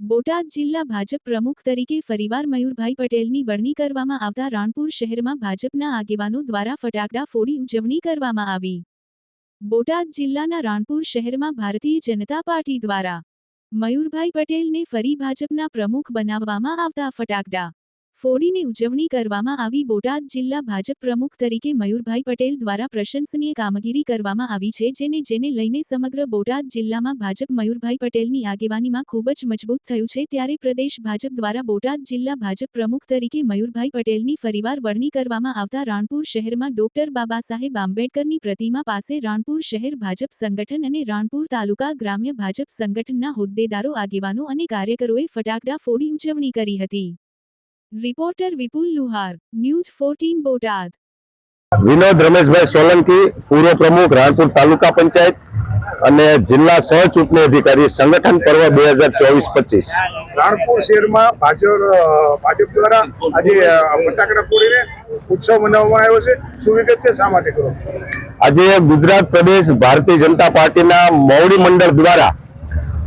બોટાદ જિલ્લા ભાજપ પ્રમુખ તરીકે ફરીવાર મયુરભાઈ પટેલની વરણી કરવામાં આવતા રાણપુર શહેરમાં ભાજપના આગેવાનો દ્વારા ફટાકડા ફોડી ઉજવણી કરવામાં આવી। બોટાદ જિલ્લાના રાણપુર શહેરમાં ભારતીય જનતા પાર્ટી દ્વારા મયુરભાઈ પટેલને ફરી ભાજપના પ્રમુખ બનાવવામાં આવતા ફટાકડા ફોડીને ઉજવણી કરવામાં આવી। બોટાદ જિલ્લા ભાજપ પ્રમુખ તરીકે મયુરભાઈ પટેલ દ્વારા પ્રશંસનીય કામગીરી કરવામાં આવી છે, જેને લઈને સમગ્ર બોટાદ જિલ્લામાં ભાજપ મયુરભાઈ પટેલની આગેવાનીમાં ખૂબ જ મજબૂત થયું છે। ત્યારે પ્રદેશ ભાજપ દ્વારા બોટાદ જિલ્લા ભાજપ પ્રમુખ તરીકે મયુરભાઈ પટેલની ફરીવાર વરણી કરવામાં આવતા રાણપુર શહેરમાં ડોક્ટર બાબાસાહેબ આંબેડકરની પ્રતિમા પાસે રાણપુર શહેર ભાજપ સંગઠન અને રાણપુર તાલુકા ગ્રામ્ય ભાજપ સંગઠનના હોદ્દેદારો, આગેવાનો અને કાર્યકરોએ ફટાકડા ફોડી ઉજવણી કરી હતી। रिपोर्टर विपुल लुहार, न्यूज 14 बोटाद। विनोद रमेशभाई सोलंकी, पूर्व प्रमुख राणपुर तालुका पंचायत અને જિલ્લા સહ ચૂંટણી અધિકારી, સંગઠન પર્વ 2024-25। રાણપુર શહેરમાં ભાજપ દ્વારા આજે ફટાકડા ફોડીને ઉત્સવ મનાવવામાં આવ્યો છે। શું વિગત છે, શા માટે કરો? આજે ગુજરાત પ્રદેશ ભારતીય જનતા પાર્ટીના મોવડી મંડળ દ્વારા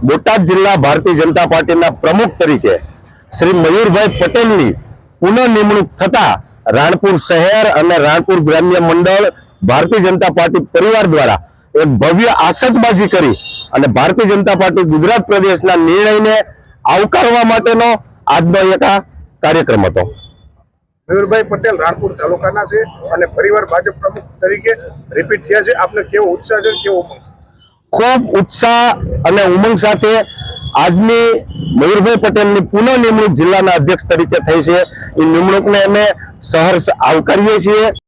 બોટાદ જિલ્લા ભારતીય જનતા પાર્ટીના પ્રમુખ તરીકે શ્રી મયુરભાઈ પટેલની પુનઃ નિમણૂક થતા રાણપુર શહેર અને રાણપુર ગ્રામ્ય મંડળ ભારતીય જનતા પાર્ટી પરિવાર દ્વારા એક ભવ્ય આતશબાજી કરી અને ભારતીય જનતા પાર્ટી ગુજરાત પ્રદેશના નિર્ણયને આવકારવા માટેનો આજનો એક કાર્યક્રમ હતો। મયુરભાઈ પટેલ રાણપુર તાલુકાના છે અને પરિવાર ભાજપ પ્રમુખ તરીકે રિપીટ થયા છે। આપને કેવો ઉત્સાહ છે, કેવો ઉમંગ? ખૂબ ઉત્સાહ અને ઉમંગ સાથે આજની મયુરભાઈ પટેલની પુનઃ નિમણૂક જિલ્લાના અધ્યક્ષ તરીકે થઈ છે। એ નિમણૂકને અમે સહર્ષ આવકારીએ છીએ।